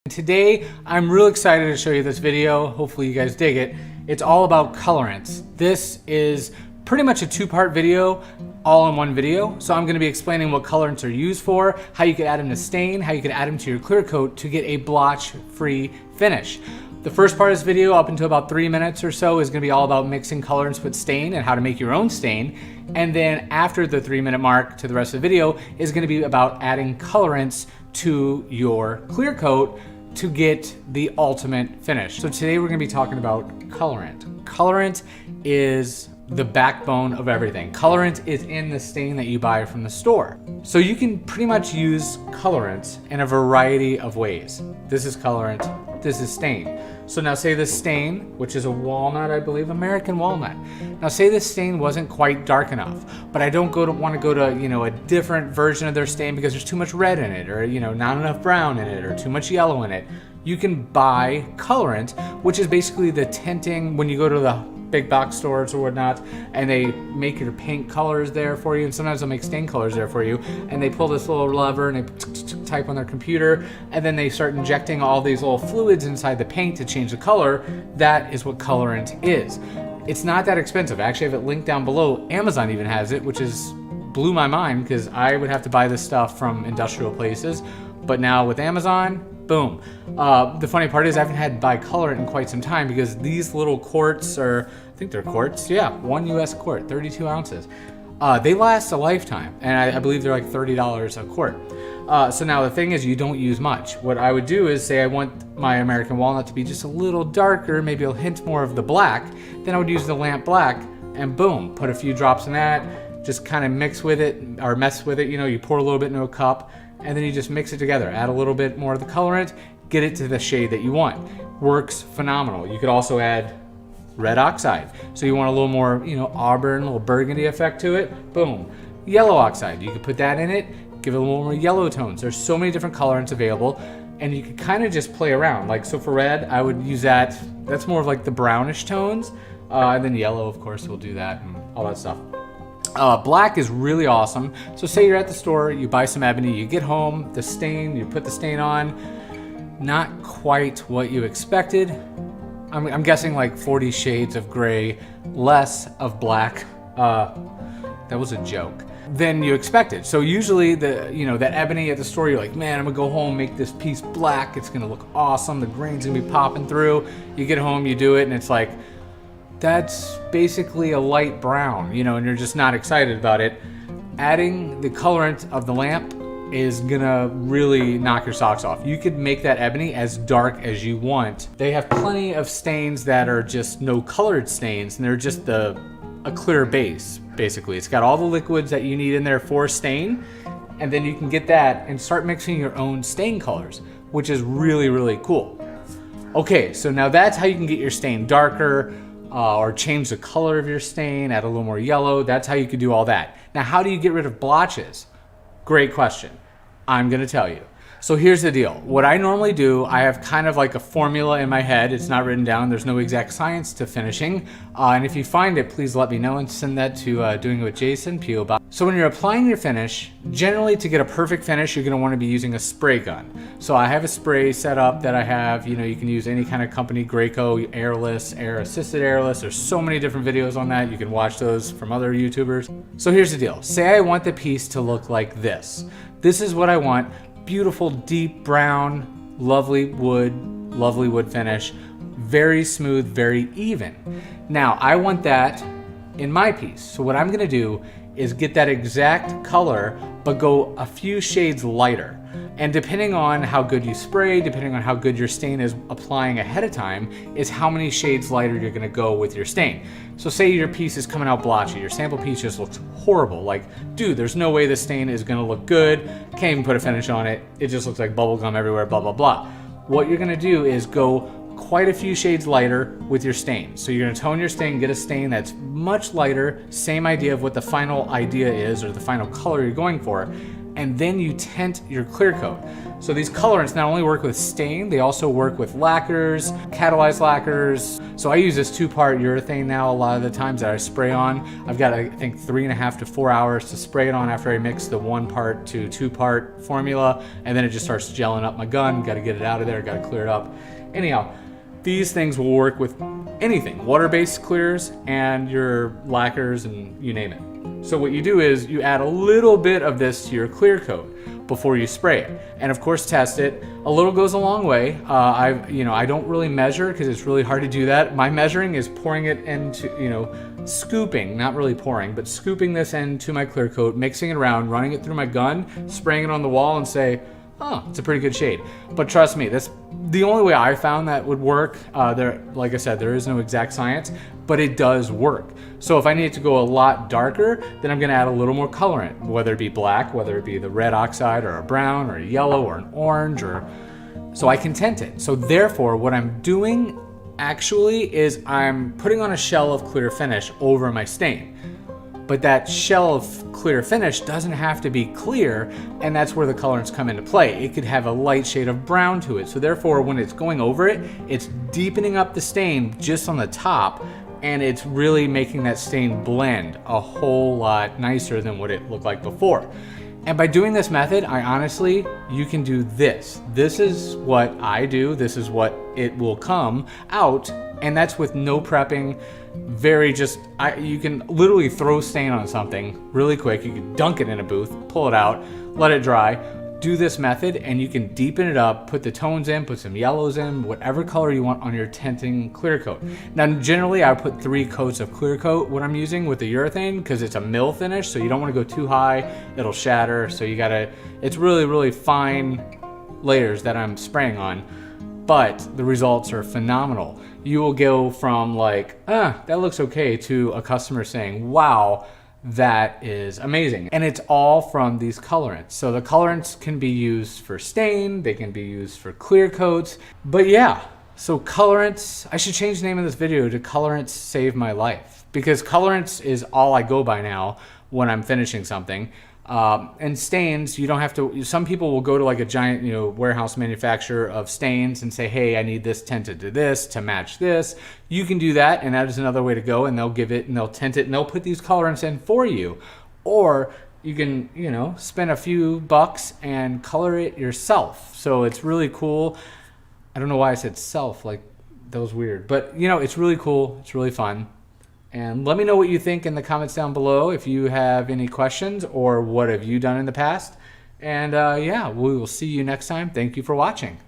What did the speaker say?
Today, I'm real excited to show you this video. Hopefully you guys dig it. It's all about colorants. This is pretty much a two-part video, all in one video. So I'm gonna be explaining what colorants are used for, how you can add them to stain, how you can add them to your clear coat to get a blotch-free finish. The first part of this video, up until about 3 minutes or so, is gonna be all about mixing colorants with stain and how to make your own stain. And then after the 3-minute mark to the rest of the video is gonna be about adding colorants to your clear coat to get the ultimate finish. So today we're gonna be talking about colorant. Colorant is the backbone of everything. Colorant is in the stain that you buy from the store. So you can pretty much use colorants in a variety of ways. This is colorant, this is stain. So now say this stain, which is a walnut, I believe, American walnut. Now say this stain wasn't quite dark enough, but I don't want to go to, a different version of their stain because there's too much red in it, or, not enough brown in it, or too much yellow in it. You can buy colorant, which is basically the tinting when you go to the big box stores or whatnot, and they make your paint colors there for you, and sometimes they'll make stain colors there for you, and they pull this little lever and they type on their computer, and then they start injecting all these little fluids inside the paint to change the color. That is what colorant is. It's not that expensive. I actually have it linked down below. Amazon even has it, which is blew my mind because I would have to buy this stuff from industrial places, but now with Amazon, boom. The funny part is I haven't had bicolorant in quite some time because these little quarts are, I think they're quarts, yeah, 1 US quart, 32 ounces. They last a lifetime, and I believe they're like $30 a quart. So now the thing is, you don't use much. What I would do is say I want my American walnut to be just a little darker, maybe a hint more of the black, then I would use the lamp black, and boom, put a few drops in that, just kind of mix with it, or mess with it, you pour a little bit into a cup, and then you just mix it together. Add a little bit more of the colorant, get it to the shade that you want. Works phenomenal. You could also add red oxide. So you want a little more, auburn, a little burgundy effect to it. Boom. Yellow oxide. You could put that in it, give it a little more yellow tones. There's so many different colorants available, and you could kind of just play around. Like, so for red, I would use that. That's more of like the brownish tones. And then yellow, of course, will do that and all that stuff. Black is really awesome. So say you're at the store, you buy some ebony, you get home, the stain, you put the stain on, not quite what you expected. I'm guessing like 40 shades of gray, less of black. That was a joke. Than you expected. So usually that ebony at the store, you're like, man, I'm gonna go home, make this piece black. It's gonna look awesome. The grain's gonna be popping through. You get home, you do it, and it's like, that's basically a light brown, and you're just not excited about it. Adding the colorant of the lamp is gonna really knock your socks off. You could make that ebony as dark as you want. They have plenty of stains that are just no colored stains, and they're just a clear base, basically. It's got all the liquids that you need in there for stain, and then you can get that and start mixing your own stain colors, which is really, really cool. Okay, so now that's how you can get your stain darker, or change the color of your stain, add a little more yellow. That's how you could do all that. Now, how do you get rid of blotches? Great question. I'm gonna tell you. So here's the deal. What I normally do, I have kind of like a formula in my head. It's not written down. There's no exact science to finishing. And if you find it, please let me know and send that to Doing It With Jason, P.O. Box. So when you're applying your finish, generally to get a perfect finish, you're gonna wanna be using a spray gun. So I have a spray set up that I have, you can use any kind of company, Graco, airless, air assisted airless. There's so many different videos on that. You can watch those from other YouTubers. So here's the deal. Say I want the piece to look like this. This is what I want. Beautiful, deep brown, lovely wood finish. Very smooth, very even. Now, I want that in my piece. So what I'm gonna do is get that exact color, but go a few shades lighter. And depending on how good you spray, depending on how good your stain is applying ahead of time, is how many shades lighter you're gonna go with your stain. So say your piece is coming out blotchy, your sample piece just looks horrible. Like, dude, there's no way this stain is gonna look good. Can't even put a finish on it. It just looks like bubble gum everywhere, blah, blah, blah. What you're gonna do is go quite a few shades lighter with your stain. So you're gonna tone your stain, get a stain that's much lighter, same idea of what the final idea is or the final color you're going for. and then you tint your clear coat. So these colorants not only work with stain, they also work with lacquers, catalyzed lacquers. So I use this 2-part urethane now a lot of the times that I spray on. I've got, I think, 3.5 to 4 hours to spray it on after I mix the 1-part to 2-part formula, and then it just starts gelling up my gun. Got to get it out of there, got to clear it up. Anyhow, these things will work with anything, water-based clears and your lacquers and you name it. So what you do is you add a little bit of this to your clear coat before you spray it, and of course test it. A little goes a long way. I don't really measure because it's really hard to do that. My measuring is pouring it into, scooping, not really pouring, but scooping this into my clear coat, mixing it around, running it through my gun, spraying it on the wall, and say, oh, it's a pretty good shade. But trust me, that's the only way I found that would work. Like I said, there is no exact science, but it does work. So if I need to go a lot darker, then I'm gonna add a little more colorant, whether it be black, whether it be the red oxide or a brown or a yellow or an orange, so I can tint it. So therefore, what I'm doing actually is I'm putting on a shell of clear finish over my stain. But that shell of clear finish doesn't have to be clear, and that's where the colorants come into play. It could have a light shade of brown to it. So therefore, when it's going over it, it's deepening up the stain just on the top, and it's really making that stain blend a whole lot nicer than what it looked like before. And by doing this method, you can do this. This is what I do. This is what it will come out, and that's with no prepping. You can literally throw stain on something really quick. You can dunk it in a booth, pull it out, let it dry, do this method, and you can deepen it up, put the tones in, put some yellows in, whatever color you want on your tinting clear coat. Now, generally I put 3 coats of clear coat when I'm using with the urethane because it's a mill finish, so you don't want to go too high, it'll shatter. So it's really, really fine layers that I'm spraying on, but the results are phenomenal. You will go from like, that looks okay, to a customer saying, wow, that is amazing. And it's all from these colorants. So the colorants can be used for stain, they can be used for clear coats, but yeah. So colorants, I should change the name of this video to Colorants Save My Life, because colorants is all I go by now when I'm finishing something. And stains, you don't have to, some people will go to like a giant, warehouse manufacturer of stains and say, hey, I need this tinted to this to match this. You can do that, and that is another way to go, and they'll give it and they'll tint it and they'll put these colorants in for you. Or you can, spend a few bucks and color it yourself. So it's really cool. I don't know why I said self, like that was weird, but it's really cool. It's really fun. And let me know what you think in the comments down below if you have any questions or what have you done in the past. And yeah, we will see you next time. Thank you for watching.